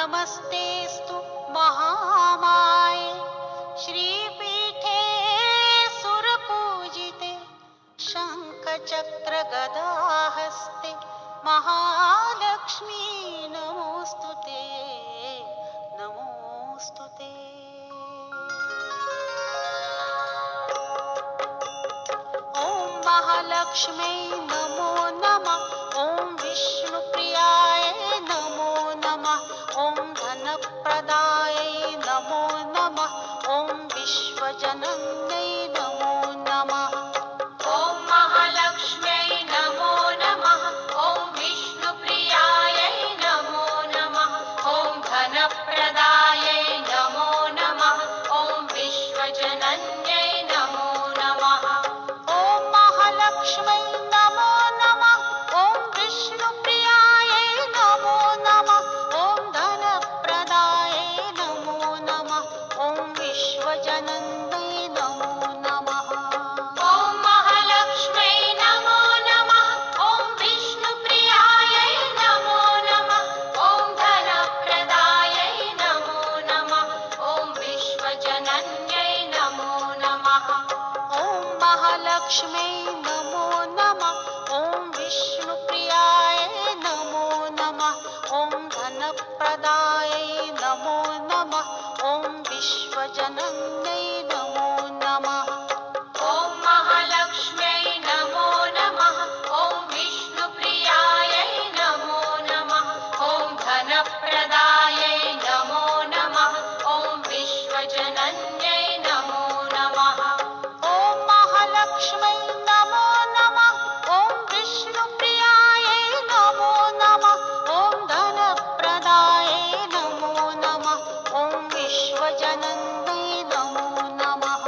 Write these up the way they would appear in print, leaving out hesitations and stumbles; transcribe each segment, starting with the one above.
नमस्तेस्तु महामाये श्रीपीठे सुरपूजिते शङ्खचक्रगदाहस्ते महालक्ष्मी नमोस्तुते नमोस्तुते। ॐ महालक्ष्मी नमो नमः। ॐ विष्णुप्रियाय नमो नमः। ॐ धनप्रदायै नमो नमः। ॐ विश्वजनन्यै नमो नमः। ॐ महालक्ष्म्यै नमो नमः। ॐ विष्णुप्रियायै नमो नमः। ॐ धनप्रदायै नमो नमः। ॐ विश्वजनन्यै नमो नमः। ॐ महालक्ष्म्यै नमो नमः। ॐ विष्णुप्रियायै नमो नमः। ॐ धनप्रदायै नमो नमः। ॐ विश्वजनन्यै नमो नमः। ॐ महालक्ष्म्यै नमो नमः। ॐ विष्णुप्रियायै नमो नमः। ॐ धनप्रदायै नमो नमः। ॐ विश्वजनन्यै नमो नमः। ॐ महालक्ष्म्यै नमो नमः। ॐ विष्णुप्रियाय नमो नमः। ॐ धनप्रदायै नमो नमः। ॐ विश्वजनन्यै नमो नमः। ॐ महालक्ष्म्यै नमो नमः। ॐ विष्णुप्रियायै नमो नमः। ॐ धनप्रदायै नमो नमः। ॐ विश्वजनन्यै नमो नमः। ॐ महालक्ष्म्यै नमो नमः। ॐ विष्णुप्रियायै नमो नमः। ॐ धनप्रदायै नमो नमः। ॐ विश्वजनन्यै नमो नमः।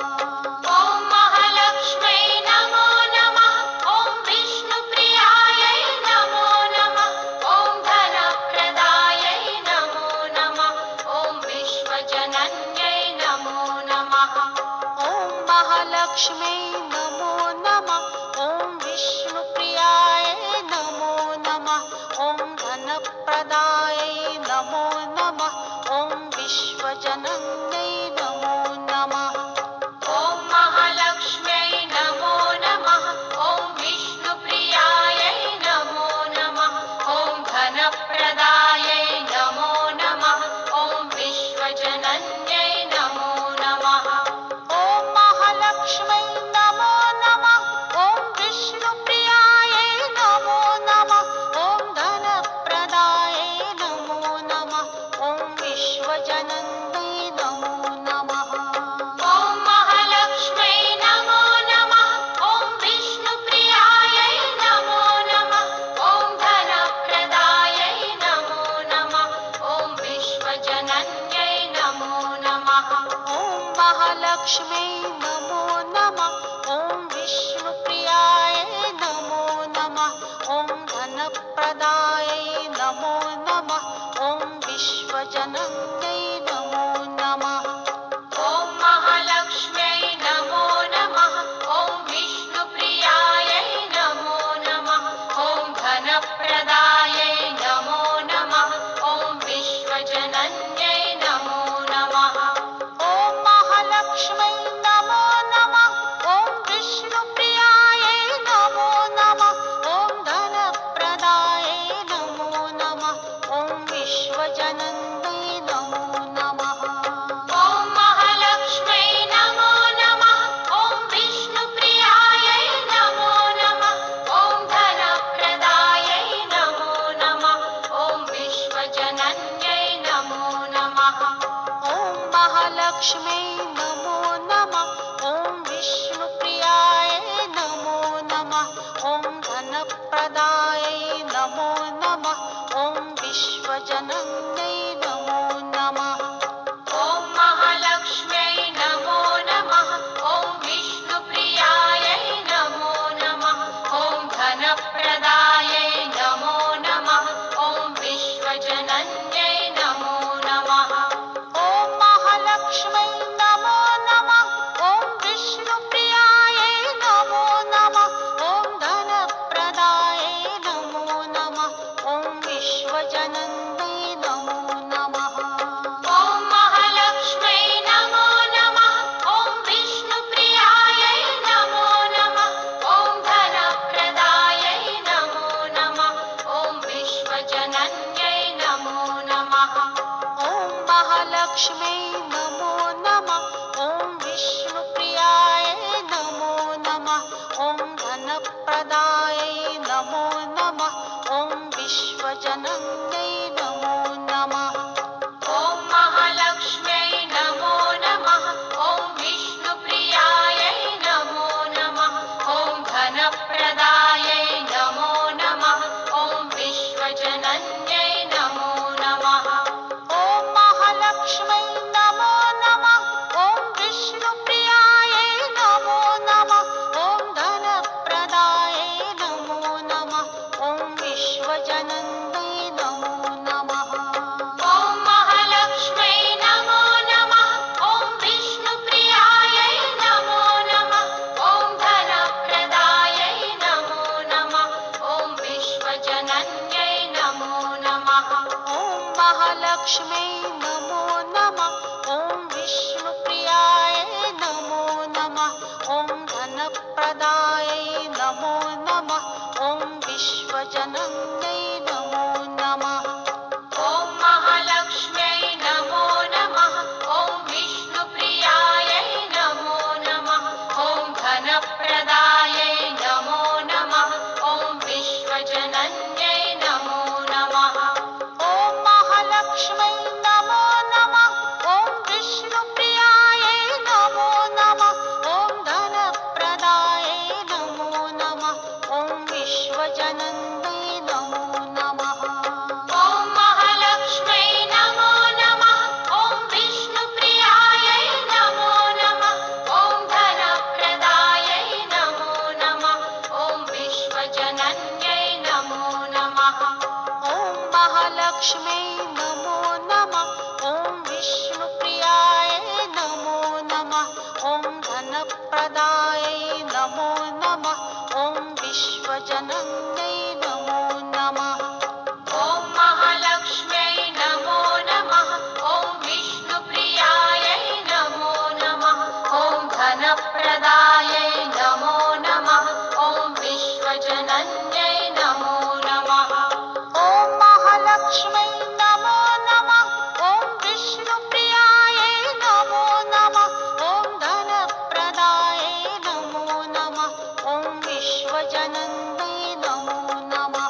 ॐ महालक्ष्म्यै नमो नमः। ॐ विष्णुप्रियायै नमो नमः। ॐ धनप्रदायै नमो नमः। ॐ विश्वजनन्यै नमो नमः। ॐ महालक्ष्म्यै नमो नमः। ॐ विष्णुप्रियायै नमो नमः। ॐ धनप्रदायै नमो नमः। ॐ विश्वजनन्यै नमो नमः। ॐ महालक्ष्म्यै नमो नमः। ॐ विष्णुप्रियायै नमो नमः। ॐ धनप्रदायै नमो नमः। ॐ विश्वजनन्यै नमो नमः। ॐ महालक्ष्म्यै नमो नमः। ॐ विष्णुप्रियायै नमो नमः। ॐ धनप्रदायै नमो नमः। ॐ विश्वजनन्यै नमो नमः। ॐ महालक्ष्म्यै नमो नमः। ॐ विष्णुप्रियायै नमो नमः। ॐ धनप्रदायै नमो नमः। ॐ विश्वजनन्यै नमो नमः। ॐ महालक्ष्म्यै नमो नमः। ॐ विष्णुप्रियायै नमो नमः। ॐ धनप्रदायै नमो नमः। ॐ विश्वजनन्यै नमो नमः। ॐ महालक्ष्म्यै नमो नमः। ॐ विष्णुप्रियायै नमो नमः। ॐ धनप्रदायै नमो नमः। ॐ विश्वजनन्यै नमो नमः। ॐ महालक्ष्म्यै नमो नमः। ॐ विष्णुप्रियायै नमो नमः। ॐ धनप्रदायै नमो नमः। ॐ विश्वजनन्यै नमो नमः। ॐ महालक्ष्म्यै नमो नमः। ॐ विष्णुप्रियायै नमो नमः। ॐ धनप्रदायै नमो नमः। ॐ विश्वजनन्यै नमो नमः। ॐ महालक्ष्म्यै नमो नमः। ॐ विष्णुप्रियायै नमो नमः। ॐ धनप्रदायै नमो नमः। ॐ विश्वजनन्यै नमो नमः। ॐ महालक्ष्म्यै नमो नमः। ॐ विष्णुप्रियायै नमो नमः। ॐ धनप्रदायै नमो नमः। ॐ विश्वजनन्यै नमो नमः। ॐ महालक्ष्म्यै नमो नमः। ॐ विष्णुप्रियायै नमो नमः। ॐ धनप्रदायै नमो नमः। ॐ विश्वजनन्यै नमो नमः। महालक्ष्म्यै नमो नमः। ॐ विष्णुप्रियायै नमो नमः। ॐ धनप्रदायै नमो नमः। ॐ विश्वजनन्यै नमो नमः। ॐ महालक्ष्म्यै नमो नमः। ॐ विष्णुप्रियायै नमो नमः। ॐ धनप्रदायै नमो नमः। ॐ विश्वजनन्यै नमो नमः। ॐ महालक्ष्म्यै नमो नमः। ॐ विष्णुप्रियायै नमो नमः। ॐ धनप्रदायै नमो नमः। ॐ विश्वजनन्यै नमो नमः। ॐ महालक्ष्म्यै नमो नमः। ॐ विष्णुप्रियायै नमो नमः। ॐ धनप्रदायै नमो नमः। ॐ विश्वजनन्यै नमो नमः। ॐ महालक्ष्म्यै नमो नमः। ॐ विष्णुप्रियायै नमो नमः। ॐ धनप्रदायै नमो नमः। ॐ विश्वजनन्यै नमो नमः। ॐ महालक्ष्म्यै नमो नमः। ॐ विष्णुप्रियायै नमो नमः। ॐ धनप्रदायै नमो नमः। ॐ विश्वजनन्यै नमो नमः। ॐ महालक्ष्म्यै नमो नमः। ॐ विष्णुप्रियायै नमो नमः। ॐ धनप्रदायै नमो नमः। ॐ विश्वजनन्यै नमो नमः। ॐ महालक्ष्म्यै नमो नमः। ॐ विष्णुप्रियायै नमो नमः। ॐ धनप्रदायै नमो नमः। ॐ विश्वजनन्यै नमो नमः। ॐ महालक्ष्म्यै नमो नमः। ॐ विष्णुप्रियायै नमो नमः। ॐ धनप्रदायै नमो नमः। ॐ विश्वजनन्यै नमो नमः। ॐ महालक्ष्म्यै नमो नमः। ॐ विष्णुप्रियायै नमो नमः। ॐ धनप्रदायै नमो नमः। ॐ विश्वजनन्यै नमो नमः। ॐ महालक्ष्म्यै नमो नमः। ॐ विष्णुप्रियायै नमो नमः। ॐ धनप्रदायै नमो नमः। ॐ विश्वजनन्यै नमो नमः।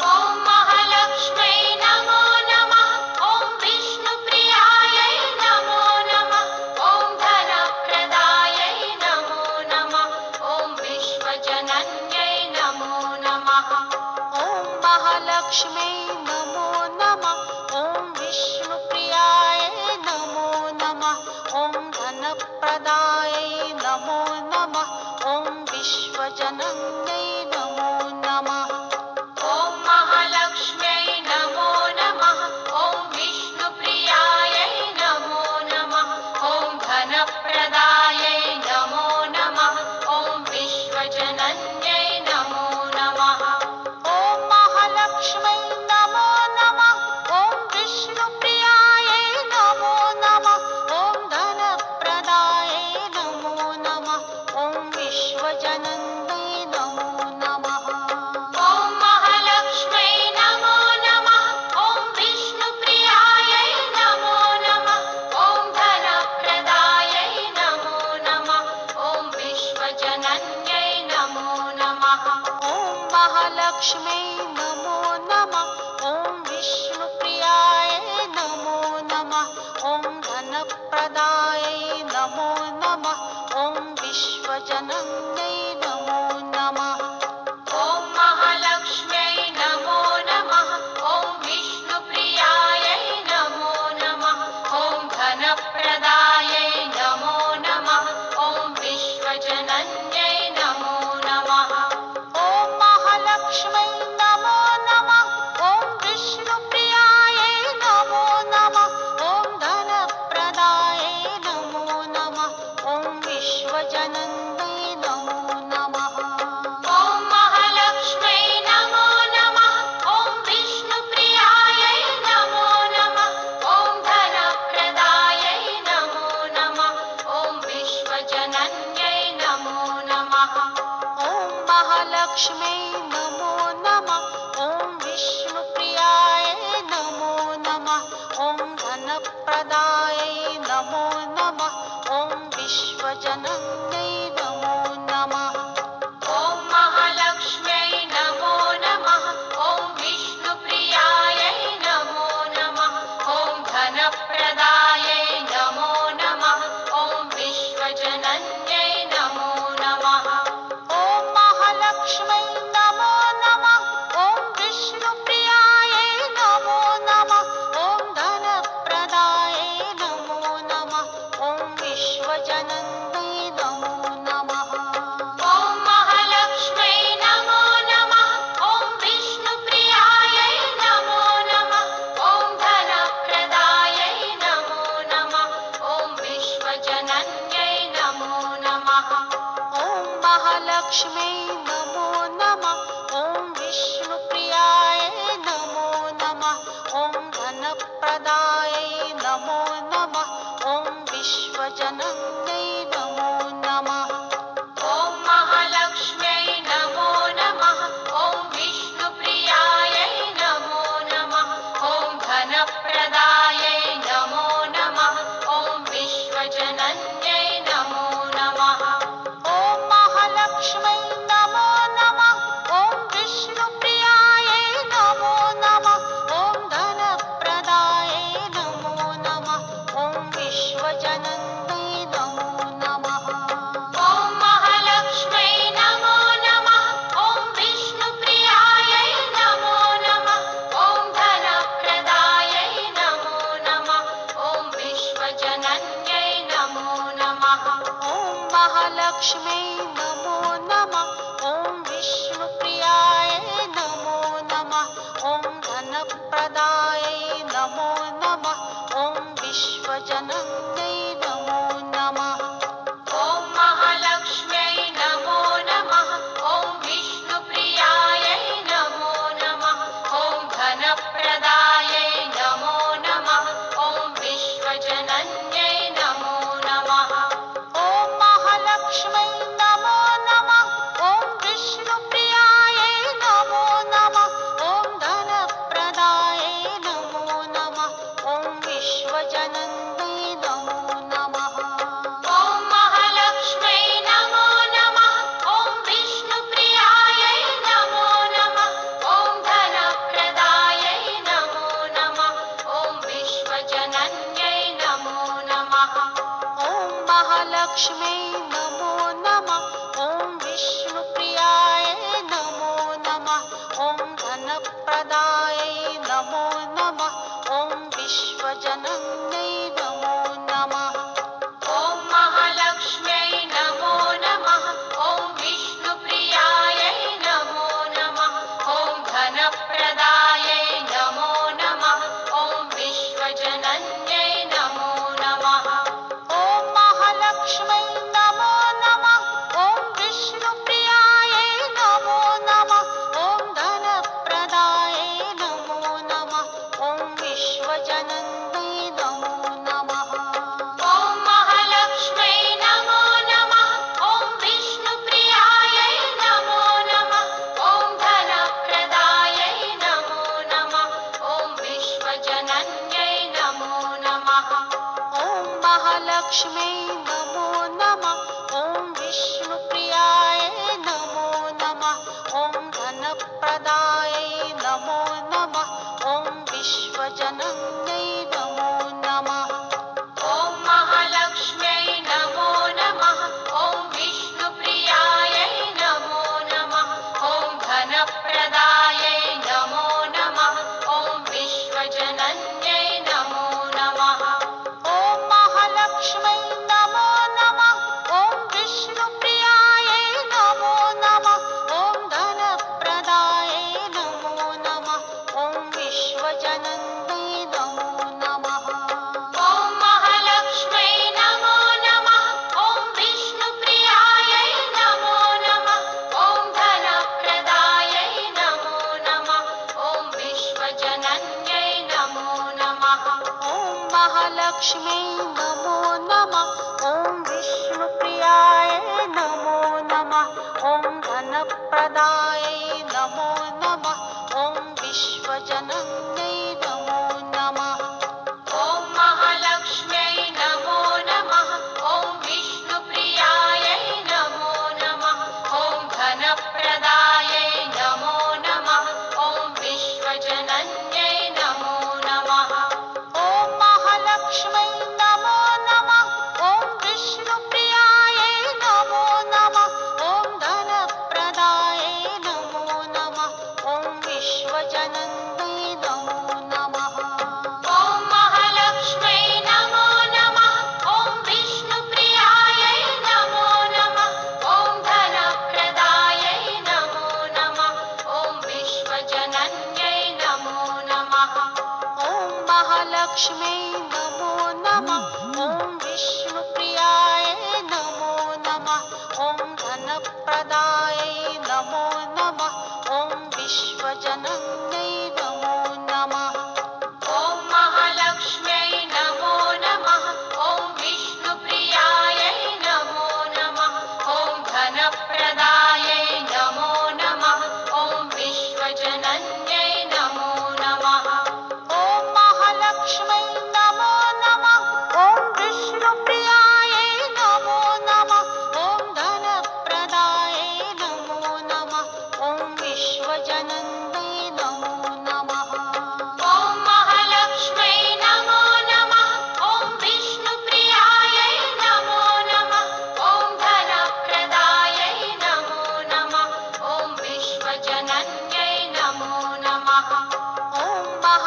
ॐ महालक्ष्म्यै नमो नमः। ॐ विष्णुप्रियायै नमो नमः। ॐ धनप्रदायै नमो नमः। ॐ विश्वजनन्यै नमो नमः। ॐ महालक्ष्म्यै नमो नमः। ॐ विष्णुप्रियायै नमो नमः। ॐ धनप्रदायै नमो नमः। ॐ विश्वजनन्यै नमो नमः। ॐ महालक्ष्म्यै नमो नमः। ॐ विष्णुप्रियायै नमो नमः। ॐ धनप्रदायै नमो नमः। ॐ विश्वजनन्यै नमो नमः। ॐ महालक्ष्म्यै नमो नमः। ॐ विष्णुप्रियायै नमो नमः। ॐ धनप्रदायै नमो नमः। ॐ विश्वजनन्यै नमो नमः। ॐ महालक्ष्म्यै नमो नमः। ॐ विष्णुप्रियायै नमो नमः। ॐ धनप्रदायै नमो नमः। ॐ विश्वजनन्यै नमो नमः। ॐ महालक्ष्म्यै नमो नमः। ॐ विष्णुप्रियायै नमो नमः। ॐ धनप्रदायै नमो नमः। ॐ विश्वजनन्यै नमो नमः। ॐ महालक्ष्म्यै नमो नमः। ॐ विष्णुप्रियायै नमो नमः। ॐ धनप्रदायै नमो नमः। ॐ विश्वजनन्यै नमो नमः। ॐ महालक्ष्म्यै नमो नमः। ॐ विष्णुप्रियायै नमो नमः। ॐ धनप्रदायै नमो नमः। ॐ विश्वजनन्यै नमो विश्वजनन्यै नमो नमः। ॐ महालक्ष्म्यै नमो नमः। ॐ विष्णुप्रियायै नमो नमः। ॐ धनप्रदायै नमो नमः। ॐ विश्वजनन्यै नमो नमः। ॐ महालक्ष्म्यै नमो नमः। ॐ विष्णुप्रियायै नमो नमः। ॐ धनप्रदायै नमो नमः। ॐ विश्वजनन्यै नमो नमः। ॐ महालक्ष्म्यै नमो नमः। ॐ विष्णुप्रियायै नमो नमः। ॐ धनप्रदायै नमो नमः। ॐ विश्वजनन्यै नमो नमः। ॐ महालक्ष्म्यै नमो नमः। ॐ विष्णुप्रियायै नमो नमः। ॐ धनप्रदायै नमो नमः। ॐ विश्वजनन्यै नमो नमः। ॐ महालक्ष्म्यै नमो नमः। ॐ विष्णुप्रियायै नमो नमः। ॐ धनप्रदायै नमो नमः। ॐ विश्वजनन्यै नमो नमः। ॐ महालक्ष्म्यै नमो नमः। ॐ विष्णुप्रियायै नमो नमः। ॐ धनप्रदायै नमो नमः। ॐ विश्वजनन्यै नमो नमः। ॐ महालक्ष्म्यै नमो नमः। ॐ विष्णुप्रियायै नमो नमः। ॐ धनप्रदायै नमो नमः। ॐ विश्वजनन्यै नमो नमः। ॐ महालक्ष्म्यै नमो नमः। ॐ विष्णुप्रियायै नमो नमः। ॐ धनप्रदायै नमो नमः। ॐ विश्वजनन्यै नमो नमः। ॐ महालक्ष्म्यै नमो नमः। ॐ विष्णुप्रियायै नमो नमः। ॐ धनप्रदायै नमो नमः। ॐ विश्वजनन्यै नमो नमः। ॐ महालक्ष्म्यै नमो नमः। ॐ विष्णुप्रियायै नमो नमः। ॐ धनप्रदायै नमो नमः। ॐ विश्वजनन्यै नमो नमः। ॐ महालक्ष्म्यै नमो नमः। ॐ विष्णुप्रियायै नमो नमः। ॐ धनप्रदायै नमो नमः। ॐ विश्वजनन्यै नमो नमः। ॐ महालक्ष्म्यै नमो नमः। ॐ विष्णुप्रियायै नमो नमः। ॐ धनप्रदायै नमो नमः। ॐ विश्वजनन्यै नमो नमः। ॐ महालक्ष्म्यै नमो नमः। ॐ विष्णुप्रियायै नमो नमः। ॐ धनप्रदायै नमो नमः। ॐ विश्वजनन्यै नमो नमः। ॐ महालक्ष्म्यै नमो नमः। ॐ विष्णुप्रियायै नमो नमः। ॐ धनप्रदायै नमो नमः। ॐ विश्वजनन्यै नमो नमः। ॐ महालक्ष्म्यै नमो नमः। ॐ विष्णुप्रियायै नमो नमः। ॐ धनप्रदायै नमो नमः। ॐ विश्वजनन्यै नमो नमः। ॐ महालक्ष्म्यै नमो नमः। ॐ विष्णुप्रियायै नमो नमः। ॐ धनप्रदायै नमो नमः। ॐ विश्वजनन्यै नमो नमः। ॐ महालक्ष्म्यै नमो नमः। ॐ विष्णुप्रियायै नमो नमः। ॐ धनप्रदायै नमो नमः। ॐ विश्वजनन्यै नमो नमः। ॐ महालक्ष्म्यै नमो नमः। ॐ विष्णुप्रियायै नमो नमः। ॐ धनप्रदायै नमो नमः। ॐ विश्वजनन्यै नमो नमः। ॐ महालक्ष्म्यै नमो नमः। ॐ विष्णुप्रियायै नमो नमः। ॐ धनप्रदायै नमो नमः। ॐ विश्वजनन्यै नमो नमः। ॐ महालक्ष्म्यै नमो नमः। ॐ विष्णुप्रियायै नमो नमः। ॐ धनप्रदायै नमो नमः। ॐ विश्वजनन्यै नमो नमः। ॐ महालक्ष्म्यै नमो नमः। ॐ विष्णुप्रियायै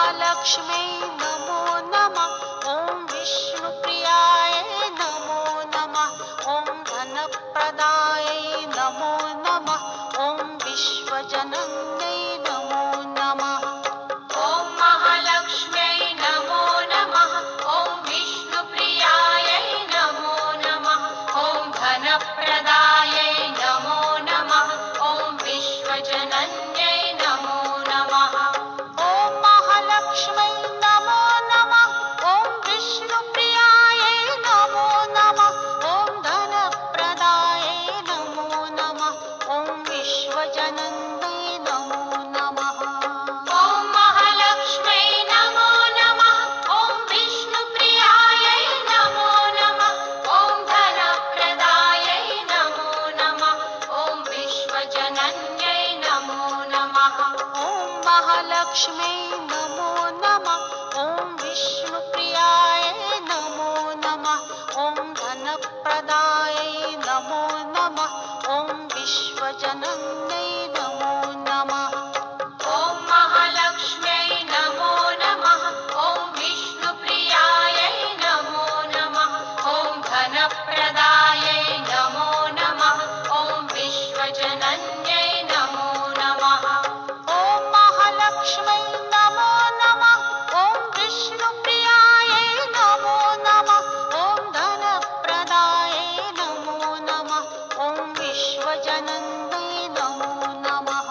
महालक्ष्म्यै नमो नमः। ॐ विष्णुप्रियायै नमो नमः। ॐ धनप्रदायै नमो नमः। ॐ विश्वजनन्यै नमो नमः। ॐ महालक्ष्म्यै नमो नमः। ॐ विष्णुप्रियायै नमो नमः। ॐ धनप्रदायै नमो नमः। ॐ विश्वजनन्यै नमो नमः। ॐ महालक्ष्म्यै नमो नमः। ॐ विष्णुप्रियायै नमो नमः। ॐ धनप्रदायै नमो नमः। ॐ विश्वजनन्यै नमो नमः। ॐ महालक्ष्म्यै नमो नमः। ॐ विष्णुप्रियायै नमो नमः। ॐ धनप्रदायै नमो नमः। ॐ विश्वजनन्यै नमो नमः। ॐ महालक्ष्म्यै नमो नमः। ॐ विष्णुप्रियायै नमो नमः। ॐ धनप्रदायै नमो नमः। ॐ विश्वजनन्यै नमो नमः। ॐ महालक्ष्म्यै नमो नमः। ॐ विष्णुप्रियायै नमो नमः। ॐ धनप्रदायै नमो नमः। ॐ विश्वजनन्यै नमो नमः। ॐ महालक्ष्म्यै नमो नमः। ॐ विष्णुप्रियायै नमो नमः। ॐ धनप्रदायै नमो नमः। ॐ विश्वजनन्यै नमो नमः।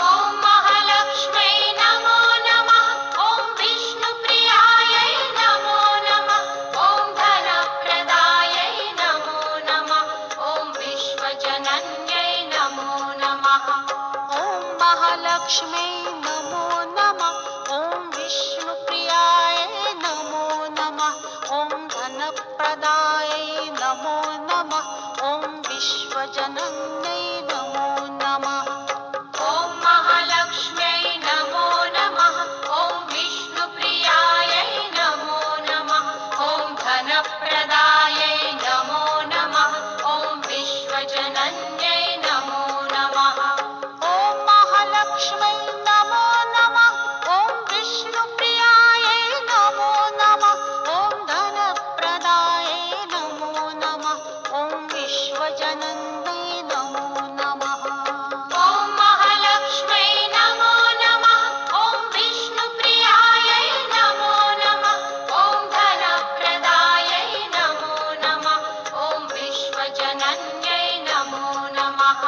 ॐ महालक्ष्म्यै नमो नमः। ॐ विष्णुप्रियायै नमो नमः। ॐ धनप्रदायै नमो नमः। ॐ विश्वजनन्यै नमो नमः। ॐ महालक्ष्म्यै नमो नमः। ॐ विष्णुप्रियायै नमो नमः। ॐ धनप्रदायै नमो नमः। ॐ विश्वजनन्यै नमो नमः। ॐ महालक्ष्म्यै नमो नमः। ॐ विष्णुप्रियायै नमो नमः। ॐ धनप्रदायै नमो नमः। ॐ विश्वजनन्यै नमो नमः। ॐ महालक्ष्म्यै नमो नमः। ॐ विष्णुप्रियायै नमो नमः। ॐ धनप्रदायै नमो नमः। ॐ विश्वजनन्यै नमो नमः। ॐ महालक्ष्म्यै नमो नमः। ॐ विष्णुप्रियायै नमो नमः। ॐ धनप्रदायै नमो नमः। ॐ विश्वजनन्यै नमो नमः।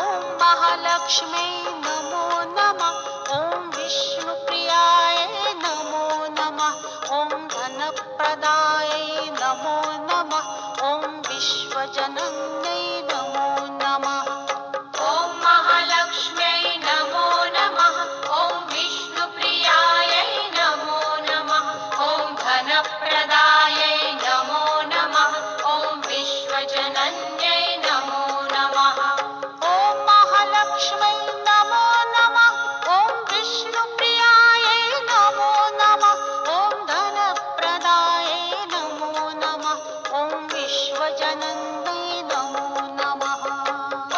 ॐ महालक्ष्म्यै नमो नमः। ॐ विष्णुप्रियायै नमो नमः। ॐ धनप्रदायै नमो नमः। ॐ विश्वजनन्यै नमो नमः। ॐ महालक्ष्म्यै नमो नमः। ॐ विष्णुप्रियायै नमो नमः। ॐ धनप्रदायै नमो नमः। ॐ विश्वजनन्यै नमो नमः। ॐ महालक्ष्म्यै नमो नमः। ॐ विष्णुप्रियायै नमो नमः। ॐ धनप्रदायै नमो नमः। ॐ विश्वजनन्यै नमो नमः।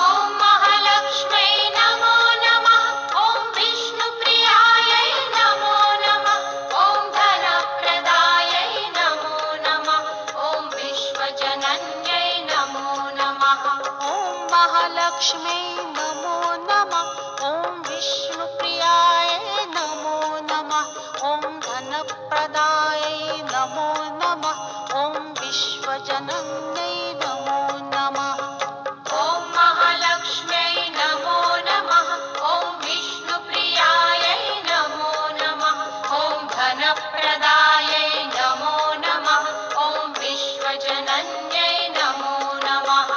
ॐ महालक्ष्म्यै नमो नमः। ॐ विष्णुप्रियायै नमो नमः। ॐ धनप्रदायै नमो नमः। ॐ विश्वजनन्यै नमो नमः। ॐ महालक्ष्म्यै नमो नमः। ॐ विष्णुप्रियायै नमो नमः। ॐ धनप्रदायै नमो नमः। ॐ विश्वजनन्यै नमो नमः। ॐ महालक्ष्म्यै नमो नमः। ॐ विष्णुप्रियायै नमो नमः। ॐ धनप्रदायै नमो नमः। ॐ विश्वजनन्यै नमो नमः।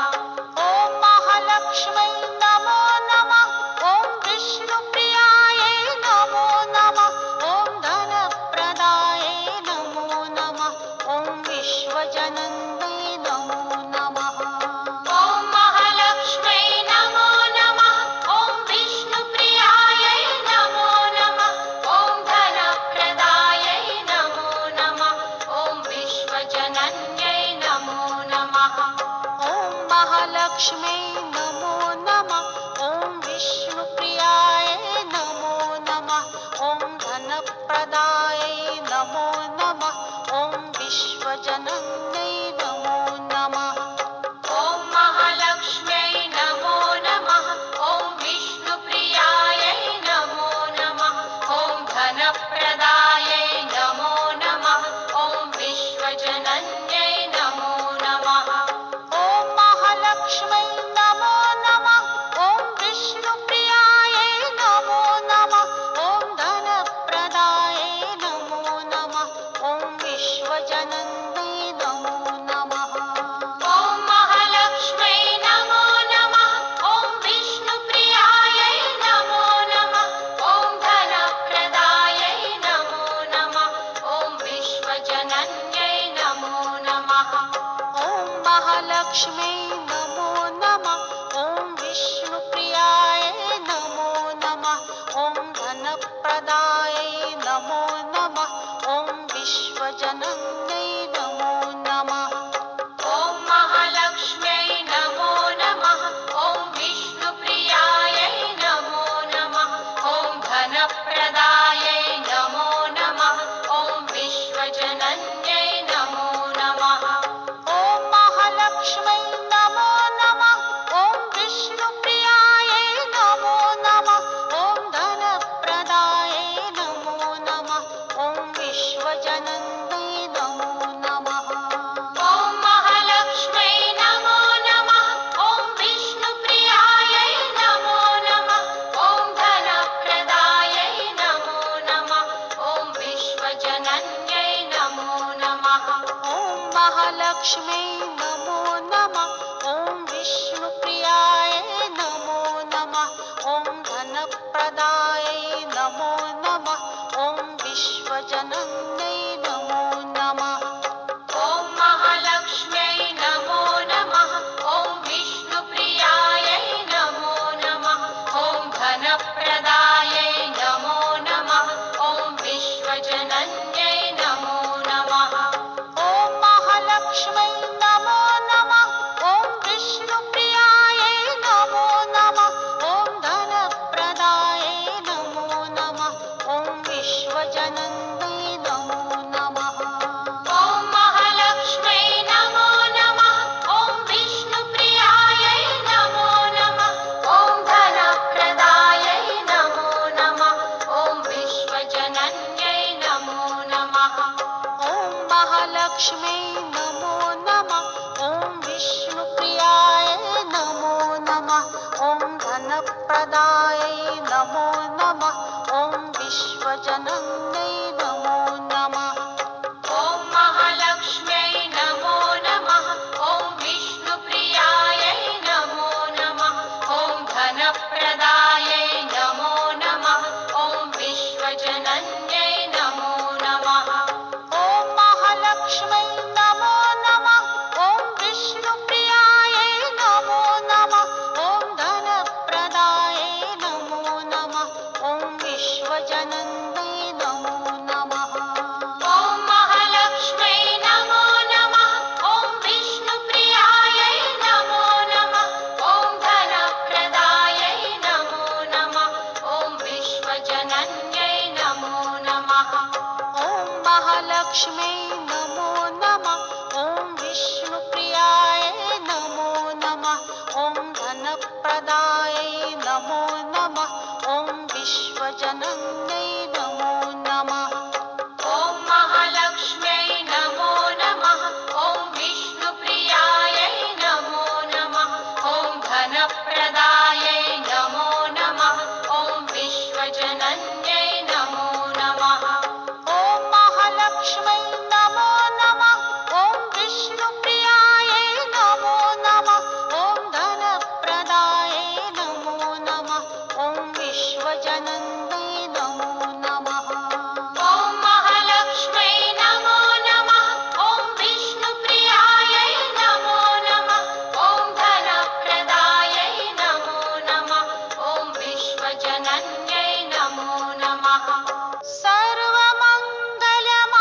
ॐ महालक्ष्म्यै नमो नमः। ॐ विष्णुप्रियायै नमो नमः। ॐ धनप्रदायै नमो नमः। ॐ विश्वजनन्यै नमो नमः। ॐ महालक्ष्म्यै नमो नमः। ॐ विष्णुप्रियायै नमो नमः। ॐ धनप्रदायै नमो नमः। ॐ विश्वजनन्यै नमो नमः। ॐ महालक्ष्म्यै नमो नमः। ॐ विष्णुप्रियायै नमो नमः। ॐ धनप्रदायै नमो नमः ॐ विश्वजनन्यै नमो नमः ॐ महालक्ष्म्यै नमो नमः ॐ विष्णुप्रियायै नमो नमः ॐ धनप्रदायै नमो नमः ॐ विश्वजनन्यै नमो नमः ॐ महालक्ष्म्यै नमो नमः ॐ विष्णुप्रियायै नमो नमः ॐ धनप्रदायै नमो नमः ॐ विश्वजनन्यै नमो नमः ॐ महालक्ष्म्यै नमो नमः ॐ विष्णुप्रियायै नमो नमः ॐ धनप्रदायै नमो नमः ॐ विश्वजनन्यै नमो नमः ॐ महालक्ष्म्यै नमो नमः ॐ विष्णुप्रियायै नमो नमः ॐ धनप्रदायै नमो नमः ॐ विश्वजनन्यै नमो नमः ॐ महालक्ष्म्यै नमो नमः ॐ विष्णुप्रियायै नमो नमः ॐ धनप्रदायै नमो नमः ॐ विश्वजनन्यै नमो नमः ॐ महालक्ष्म्यै नमो नमः ॐ विष्णुप्रियायै नमो नमः ॐ धनप्रदायै नमो नमः ॐ विश्वजनन्यै नमो नमः ॐ महालक्ष्म्यै नमो नमः ॐ विष्णुप्रियायै नमो नमः ॐ धनप्रदायै नमो नमः ॐ विश्वजनन्यै नमो नमः ॐ महालक्ष्म्यै नमो नमः ॐ विष्णुप्रियायै नमो नमः ॐ धनप्रदायै नमो नमः ॐ विश्वजनन्यै नमो नमः ॐ महालक्ष्म्यै नमो नमः ॐ विष्णुप्रियायै नमो नमः ॐ धनप्रदायै नमो नमः ॐ विश्वजनन्यै नमो नमः ॐ महालक्ष्म्यै नमो नमः ॐ विष्णुप्रियायै नमो नमः ॐ धनप्रदायै नमो नमः ॐ विश्वजनन्यै नमो नमः ॐ महालक्ष्म्यै नमो नमः ॐ विष्णुप्रियायै नमो नमः ॐ धनप्रदायै नमो नमः ॐ विश्वजनन्यै नमो नमः ॐ महालक्ष्म्यै नमो नमः ॐ विष्णुप्रियायै नमो नमः ॐ धनप्रदायै नमो नमः ॐ विश्वजनन्यै नमो नमः ॐ महालक्ष्म्यै नमो नमः ॐ विष्णुप्रियायै नमो नमः ॐ धनप्रदायै नमो नमः ॐ विश्वजनन्यै नमो नमः ॐ महालक्ष्म्यै नमो नमः ॐ विष्णुप्रियायै नमो नमः ॐ धनप्रदायै नमो नमः ॐ विश्वजनन्यै नमो नमः ॐ महालक्ष्म्यै नमो नमः ॐ विष्णुप्रियायै नमो नमः ॐ धनप्रदायै नमो नमः ॐ विश्वजनन्यै नमो नमः ॐ महालक्ष्म्यै नमो नमः ॐ विष्णुप्रियायै नमो नमः ॐ धनप्रदायै नमो नमः ॐ विश्वजनन्यै नमो नमः ॐ महालक्ष्म्यै नमो नमः ॐ विष्णुप्रियायै नमो नमः ॐ धनप्रदायै नमो नमः ॐ विश्वजनन्यै नमो नमः ॐ महालक्ष्म्यै नमो नमः ॐ विष्णुप्रियायै नमो नमः ॐ धनप्रदायै नमो नमः ॐ विश्वजनन्यै नमो नमः ॐ महालक्ष्म्यै नमो नमः ॐ विष्णुप्रियायै नमो नमः ॐ धनप्रदायै नमो नमः ॐ विश्वजनन्यै नमो नमः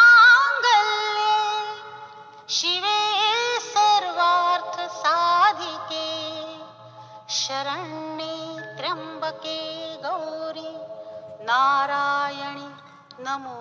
सर्वमङ्गलमाङ्गल्ये शिवे सर्वार्थसाधिके शरण्ये त्र्यम्बके गौरी नारायणि नमो